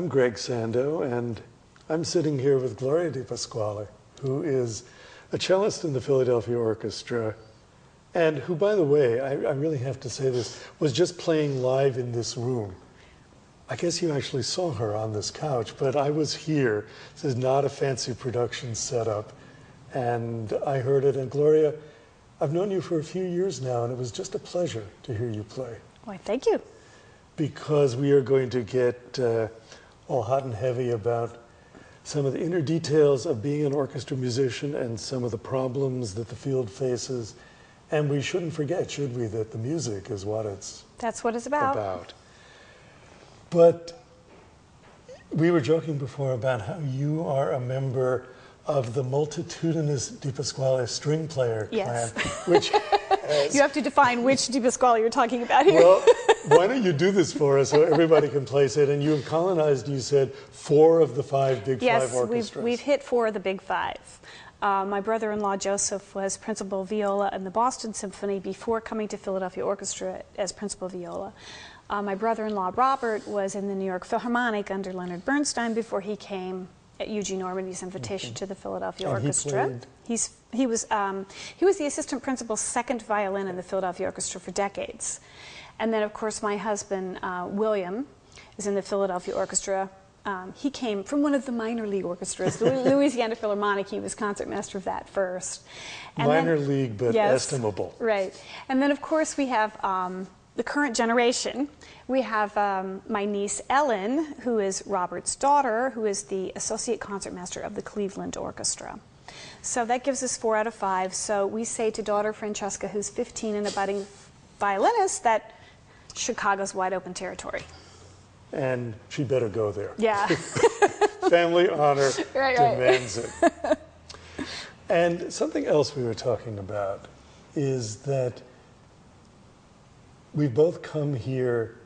I'm Greg Sandow, and I'm sitting here with Gloria DiPasquale, who is a cellist in the Philadelphia Orchestra, and who, by the way, I really have to say this, was just playing live in this room. I guess you actually saw her on this couch, but I was here. This is not a fancy production setup, and I heard it. And Gloria, I've known you for a few years now, and it was just a pleasure to hear you play. Why, thank you. Because we are going to get all hot and heavy about some of the inner details of being an orchestra musician and some of the problems that the field faces. And we shouldn't forget, should we, that the music is what That's what it's about. But we were joking before about how you are a member of the multitudinous DiPasquale string player clan, which has, you have to define which DiPasquale you're talking about here. Well, why don't you do this for us so everybody can place it? And you have colonized, you said, 4 of the 5 big 5 orchestras. Yes, we've hit 4 of the big 5. My brother-in-law Joseph was principal viola in the Boston Symphony before coming to Philadelphia Orchestra as principal viola. My brother-in-law Robert was in the New York Philharmonic under Leonard Bernstein before he came at Eugene Ormandy's invitation to the Philadelphia Orchestra. He was the assistant principal's 2nd violin in the Philadelphia Orchestra for decades. And then, of course, my husband, William, is in the Philadelphia Orchestra. He came from one of the minor league orchestras, the Louisiana Philharmonic. He was concertmaster of that first. And minor league, but estimable. Right. And then, of course, we have the current generation. We have my niece, Ellen, who is Robert's daughter, who is the associate concertmaster of the Cleveland Orchestra. So that gives us 4 out of 5. So we say to daughter Francesca, who's 15 and a budding violinist, that Chicago's wide open territory. And she better go there. Yeah. Family honor demands it. And something else we were talking about is that we both come here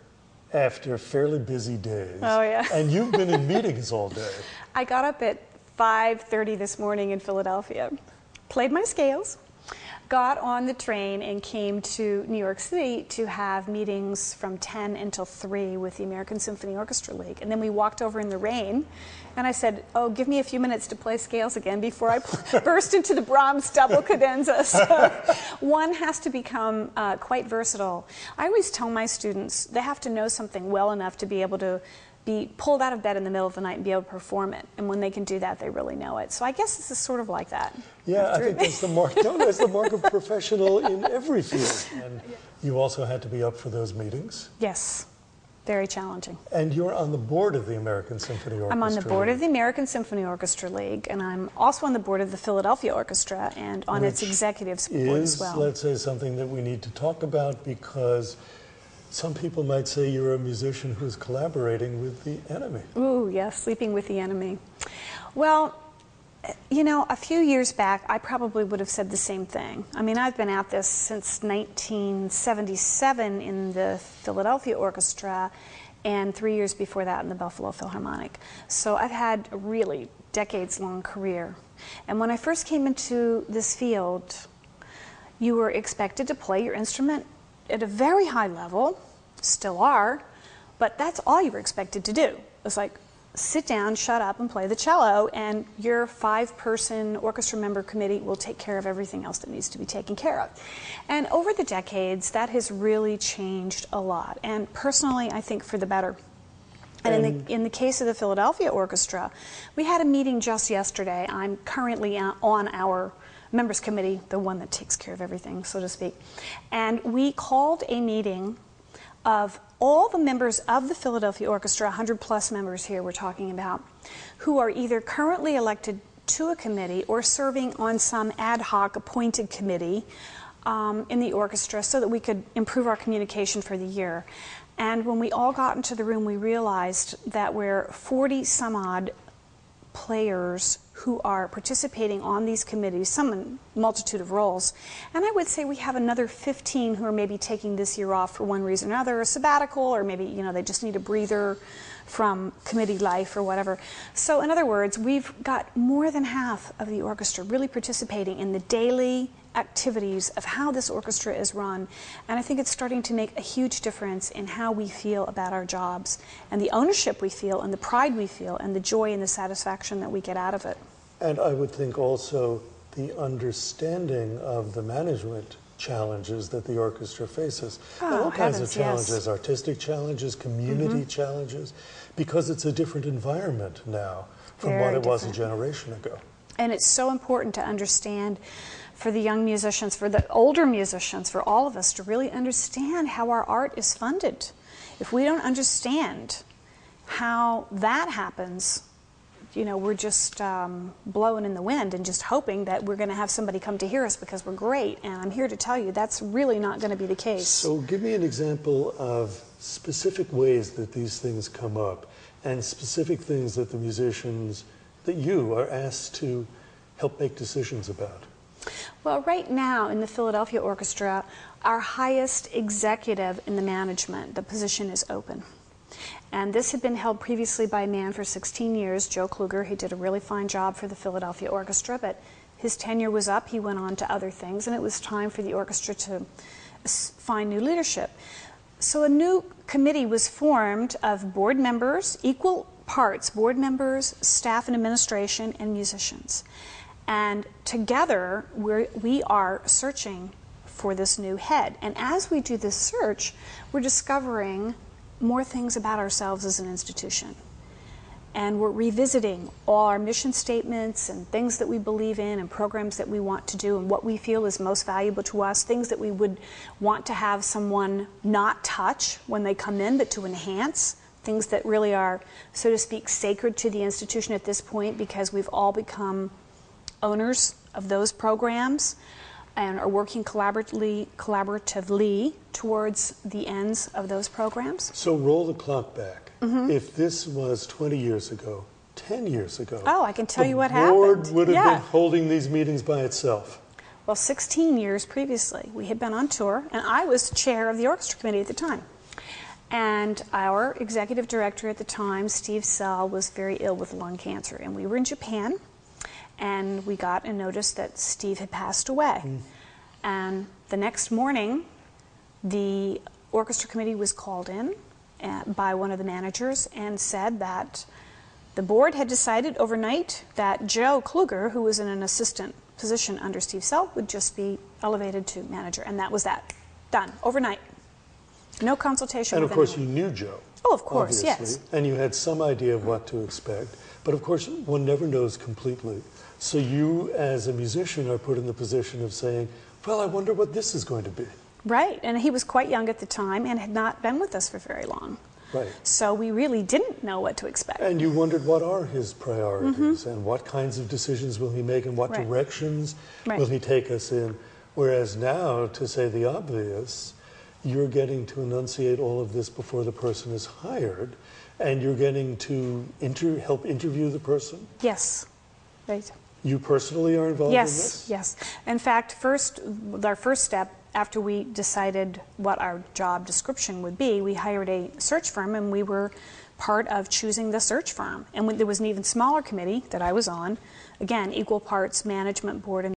after fairly busy days. Oh, yeah. And you've been in meetings all day. I got up at 5:30 this morning in Philadelphia, played my scales, got on the train and came to New York City to have meetings from 10 until 3 with the American Symphony Orchestra League. And then we walked over in the rain, and I said, oh, give me a few minutes to play scales again before I burst into the Brahms double cadenza. So one has to become quite versatile. I always tell my students they have to know something well enough to be able to be pulled out of bed in the middle of the night and be able to perform it. And when they can do that, they really know it. So I guess this is sort of like that. Yeah, I think that's the mark. No, that's the mark of professional in every field. And you also had to be up for those meetings. Yes, very challenging. And you're on the board of the American Symphony Orchestra. I'm on the board of the American Symphony Orchestra League, and I'm also on the board of the Philadelphia Orchestra and on its executive board as well. Let's say, something that we need to talk about, because some people might say you're a musician who's collaborating with the enemy. Ooh, yes, sleeping with the enemy. Well, you know, a few years back, I probably would have said the same thing. I mean, I've been at this since 1977 in the Philadelphia Orchestra, and 3 years before that in the Buffalo Philharmonic. So I've had a really decades-long career. And when I first came into this field, you were expected to play your instrument at a very high level, still are, but that's all you were expected to do. It's like, sit down, shut up, and play the cello, and your 5-person orchestra member committee will take care of everything else that needs to be taken care of. And over the decades, that has really changed a lot, and personally, I think for the better. And in the case of the Philadelphia Orchestra, we had a meeting just yesterday. I'm currently on our members committee, the one that takes care of everything, so to speak. And we called a meeting of all the members of the Philadelphia Orchestra, 100+ members here we're talking about, who are either currently elected to a committee or serving on some ad hoc appointed committee in the orchestra, so that we could improve our communication for the year. And when we all got into the room, we realized that we're 40-some-odd players who are participating on these committees, some in a multitude of roles. And I would say we have another 15 who are maybe taking this year off for one reason or another, a sabbatical, or maybe, you know, they just need a breather from committee life or whatever. So in other words, we've got more than half of the orchestra really participating in the daily activities of how this orchestra is run, and I think it's starting to make a huge difference in how we feel about our jobs, and the ownership we feel, and the pride we feel, and the joy and the satisfaction that we get out of it. And I would think also the understanding of the management challenges that the orchestra faces. And all kinds of challenges, yes. Artistic challenges, community challenges, because it's a different environment now from Very what it was a different. generation ago. And it's so important to understand for the young musicians, for the older musicians, for all of us to really understand how our art is funded. If we don't understand how that happens, you know, we're just blowing in the wind and just hoping that we're going to have somebody come to hear us because we're great. And I'm here to tell you that's really not going to be the case. So give me an example of specific ways that these things come up and specific things that the musicians, that you are asked to help make decisions about. Well, right now in the Philadelphia Orchestra, our highest executive in the management, the position is open. And this had been held previously by a man for 16 years, Joe Kluger. He did a really fine job for the Philadelphia Orchestra, but his tenure was up. He went on to other things, and it was time for the orchestra to find new leadership. So a new committee was formed of board members, equal parts, board members, staff and administration, and musicians. And together, we are searching for this new head. And as we do this search, we're discovering more things about ourselves as an institution. And we're revisiting all our mission statements and things that we believe in and programs that we want to do and what we feel is most valuable to us, things that we would want to have someone not touch when they come in, but to enhance, things that really are, so to speak, sacred to the institution at this point because we've all become owners of those programs and are working collaboratively towards the ends of those programs. So roll the clock back. If this was 20 years ago, 10 years ago, oh, I can tell you what happened. The board would have been holding these meetings by itself. Well, 16 years previously, we had been on tour, and I was chair of the orchestra committee at the time. And our executive director at the time, Steve Sell, was very ill with lung cancer, and we were in Japan. And we got a notice that Steve had passed away. And the next morning, the orchestra committee was called in by one of the managers and said that the board had decided overnight that Joe Kluger, who was in an assistant position under Steve Sell, would just be elevated to manager. And that was that. Done. Overnight. No consultation with anyone. And of course you knew Joe. Oh, of course, obviously, yes. And you had some idea of what to expect. But of course, one never knows completely. So you, as a musician, are put in the position of saying, well, I wonder what this is going to be. Right, and he was quite young at the time and had not been with us for very long. Right. So we really didn't know what to expect. And you wondered what are his priorities and what kinds of decisions will he make and what directions will he take us in. Whereas now, to say the obvious, you're getting to enunciate all of this before the person is hired, and you're getting to help interview the person? Yes. Right. You personally are involved in this? Yes. In fact, our first step, after we decided what our job description would be, we hired a search firm, and we were part of choosing the search firm. And there was an even smaller committee that I was on, again, equal parts management board and